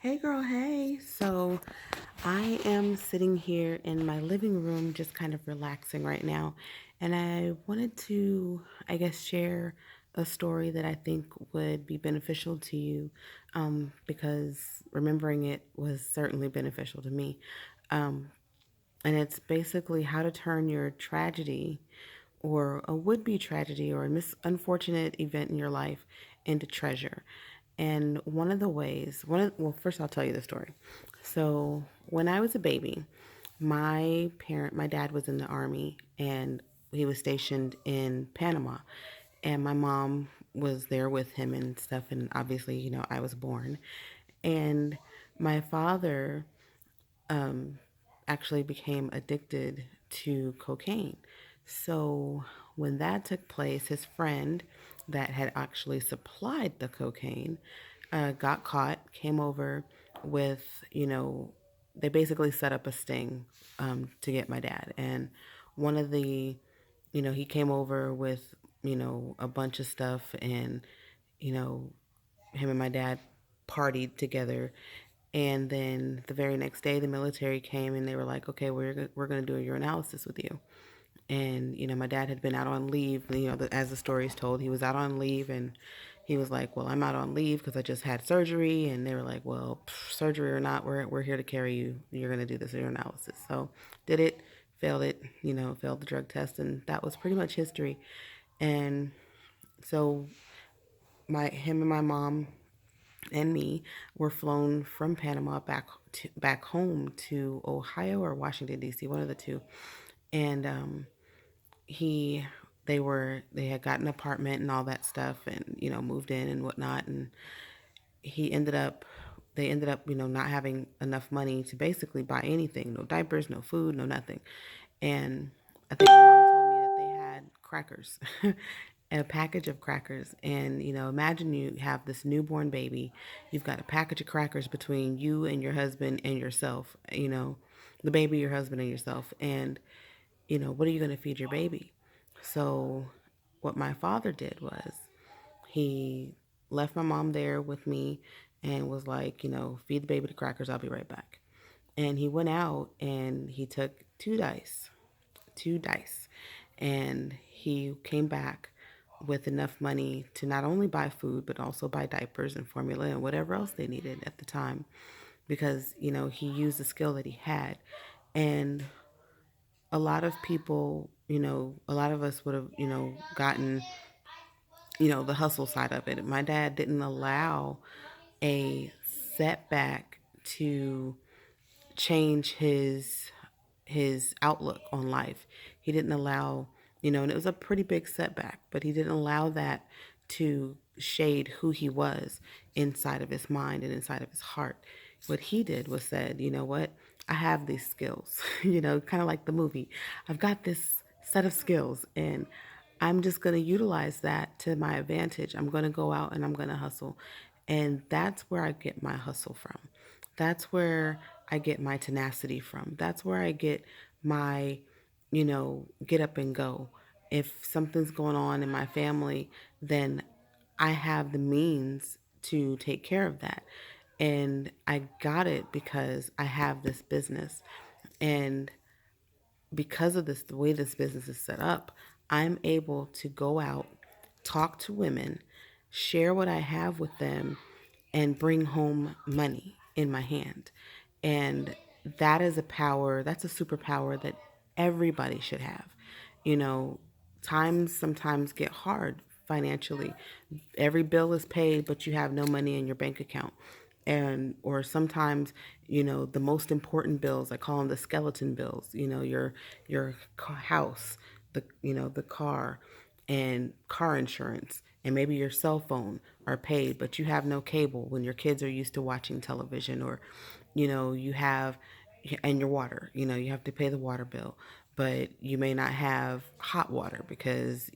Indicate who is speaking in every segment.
Speaker 1: Hey girl, hey. So I am sitting here in my living room just kind of relaxing right now. And I wanted to, I guess, share a story that I think would be beneficial to you because remembering it was certainly beneficial to me. Um, and it's basically how to turn your tragedy or a would be tragedy or a unfortunate event in your life into treasure. And one of the ways, well, first I'll tell you the story. So when I was a baby, my dad was in the army and he was stationed in Panama. And my mom was there with him and stuff. And obviously, I was born. And my father um, actually became addicted to cocaine. So when that took place, his friend that had actually supplied the cocaine got caught, came over with, they basically set up a sting to get my dad. And one of the, he came over with, a bunch of stuff and, you know, him and my dad partied together. And then the very next day, the military came and they were like, okay, we're going to do a urinalysis with you. And, my dad had been out on leave. As the story is told, he was out on leave and he was like, well, I'm out on leave because I just had surgery. And they were like, well, surgery or not, we're here to carry you. You're going to do this urinalysis. So did it, failed it, failed the drug test. And that was pretty much history. And so him and my mom and me were flown from Panama back home to Ohio or Washington D.C., one of the two. And he they had got an apartment and all that stuff, and moved in and whatnot. And he ended up they ended up not having enough money to basically buy anything, no diapers, no food, no nothing. And I think my mom told me that they had crackers, a package of crackers. And, imagine you have this newborn baby. You've got a package of crackers between you and your husband and yourself, the baby, your husband, and yourself. And, what are you going to feed your baby? So, what my father did was he left my mom there with me and was like, feed the baby the crackers. I'll be right back. And he went out and he took two dice. And he came back with enough money to not only buy food, but also buy diapers and formula and whatever else they needed at the time. Because, he used the skill that he had. And a lot of people, a lot of us would have, gotten, the hustle side of it. My dad didn't allow a setback to change his outlook on life. He didn't allow, and it was a pretty big setback, but he didn't allow that to shade who he was inside of his mind and inside of his heart. What he did was said, you know what? I have these skills, kind of like the movie. I've got this set of skills and I'm just going to utilize that to my advantage. I'm going to go out and I'm going to hustle. And that's where I get my hustle from. That's where I get my tenacity from. That's where I get my, get up and go. If something's going on in my family, then I have the means to take care of that. And I got it because I have this business. And because of this, the way this business is set up, I'm able to go out, talk to women, share what I have with them, and bring home money in my hand. And that is a power, that's a superpower that everybody should have. You know, times sometimes get hard financially. Every bill is paid, but you have no money in your bank account. And or sometimes, the most important bills, I call them the skeleton bills, your house, the car and car insurance and maybe your cell phone are paid, but you have no cable when your kids are used to watching television, or you have, and your water, you have to pay the water bill, but you may not have hot water because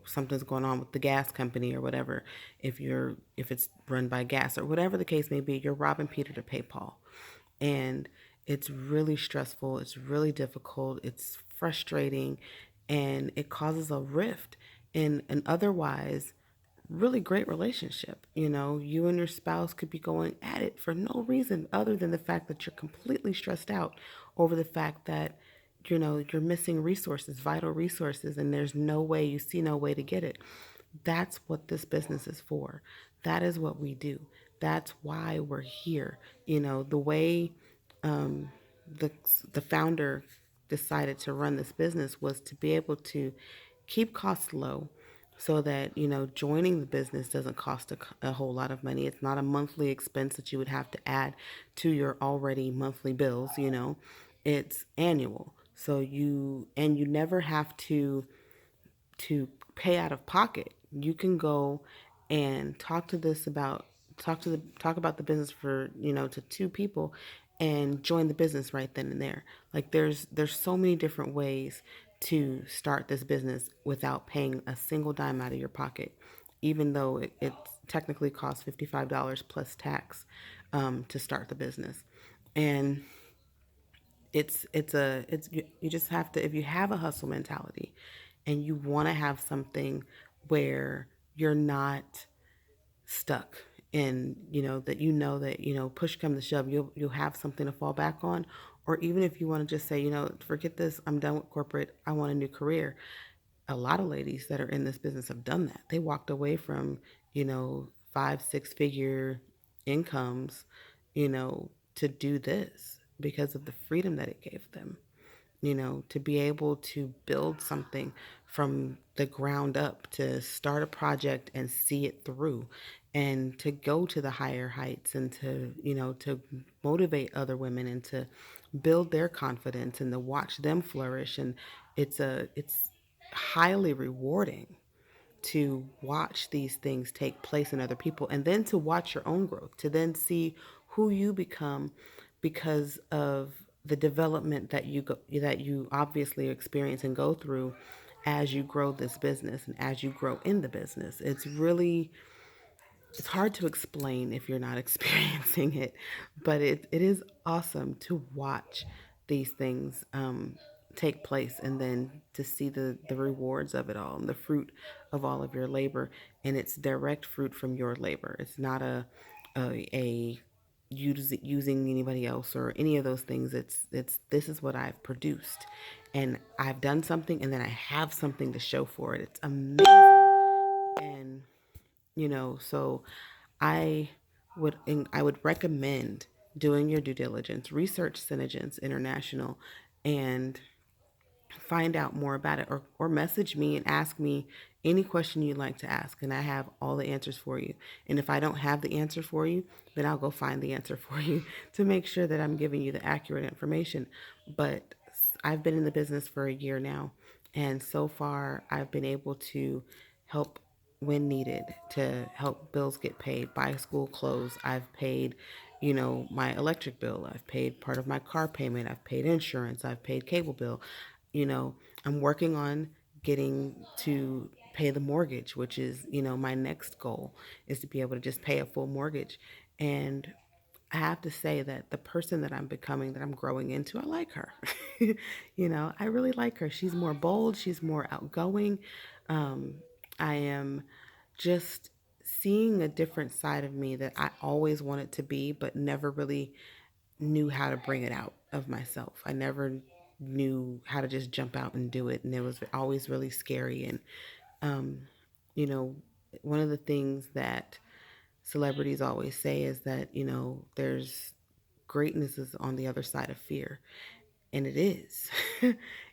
Speaker 1: something's going on with the gas company or whatever. If it's run by gas or whatever the case may be, you're robbing Peter to pay Paul. And it's really stressful, it's really difficult, it's frustrating, and it causes a rift in an otherwise really great relationship. You know, you and your spouse could be going at it for no reason other than the fact that you're completely stressed out over the fact that, you know, you're missing resources, vital resources, and there's no way, you see no way to get it. That's what this business is for. That is what we do. That's why we're here. You know, the way um, the the founder decided to run this business was to be able to keep costs low so that, you know, joining the business doesn't cost a whole lot of money. It's not a monthly expense that you would have to add to your already monthly bills. You know, it's annual, so you never have to pay out of pocket. You can go and talk about the business for, you know, to two people and join the business right then and there. Like there's so many different ways to start this business without paying a single dime out of your pocket, even though it technically costs $55 plus tax to start the business. And it's you just have to, if you have a hustle mentality and you want to have something where you're not stuck and, you know that, you know, push come to shove, you'll have something to fall back on. Or even if you want to just say, you know, forget this, I'm done with corporate, I want a new career. A lot of ladies that are in this business have done that. They walked away from, you know, 5 6 figure incomes, you know, to do this because of the freedom that it gave them, you know, to be able to build something from the ground up, to start a project and see it through, and to go to the higher heights, and to, you know, to motivate other women and to build their confidence and to watch them flourish. And it's highly rewarding to watch these things take place in other people, and then to watch your own growth, to then see who you become because of the development that you obviously experience and go through as you grow this business and as you grow in the business. It's hard to explain if you're not experiencing it, but it is awesome to watch these things take place, and then to see the rewards of it all and the fruit of all of your labor. And it's direct fruit from your labor. It's not a using anybody else or any of those things. It's this is what I've produced, and I've done something, and then I have something to show for it. It's amazing. And, you know, so I I would recommend doing your due diligence, research Synergens International, and find out more about it, or message me and ask me any question you'd like to ask, and I have all the answers for you. And if I don't have the answer for you, then I'll go find the answer for you to make sure that I'm giving you the accurate information. But I've been in the business for a year now, and so far I've been able to help when needed, to help bills get paid, buy school clothes. I've paid, you know, my electric bill. I've paid part of my car payment. I've paid insurance. I've paid cable bill. You know, I'm working on getting to pay the mortgage, which is, you know, my next goal is to be able to just pay a full mortgage. And I have to say that the person that I'm becoming, that I'm growing into, I like her. You know, I really like her. She's more bold, she's more outgoing. Um, I am just seeing a different side of me that I always wanted to be, but never really knew how to bring it out of myself. I never knew how to just jump out and do it, and it was always really scary. And um, you know, one of the things that celebrities always say is that, you know, there's greatness is on the other side of fear. And it is.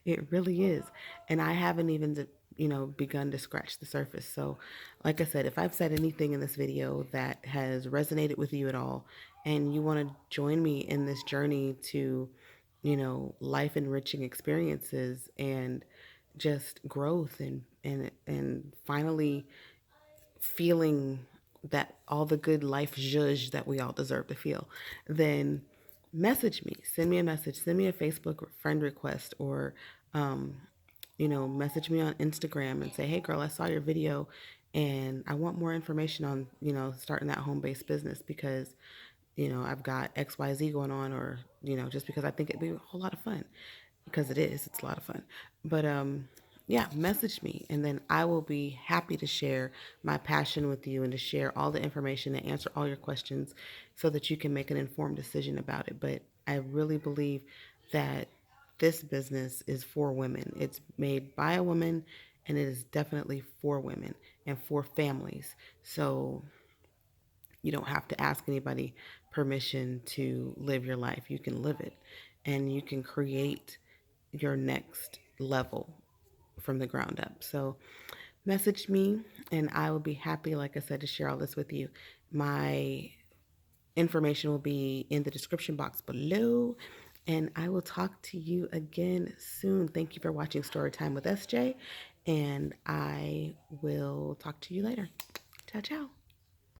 Speaker 1: It really is. And I haven't even, you know, begun to scratch the surface. So, like I said, if I've said anything in this video that has resonated with you at all, and you want to join me in this journey to, you know, life enriching experiences and just growth, and finally feeling that all the good life zhuzh that we all deserve to feel, then message me, send me a message, send me a Facebook friend request, or, um, you know, message me on Instagram and say, hey girl, I saw your video and I want more information on, you know, starting that home-based business because, you know, I've got XYZ going on, or, you know, just because I think it'd be a whole lot of fun, because it is, it's a lot of fun. But yeah, message me, and then I will be happy to share my passion with you and to share all the information and answer all your questions so that you can make an informed decision about it. But I really believe that this business is for women. It's made by a woman, and it is definitely for women and for families. So you don't have to ask anybody permission to live your life. You can live it, and you can create your next level from the ground up. So message me, and I will be happy, like I said, to share all this with you. My information will be in the description box below, and I will talk to you again soon. Thank you for watching Storytime with SJ, and I will talk to you later. Ciao, ciao.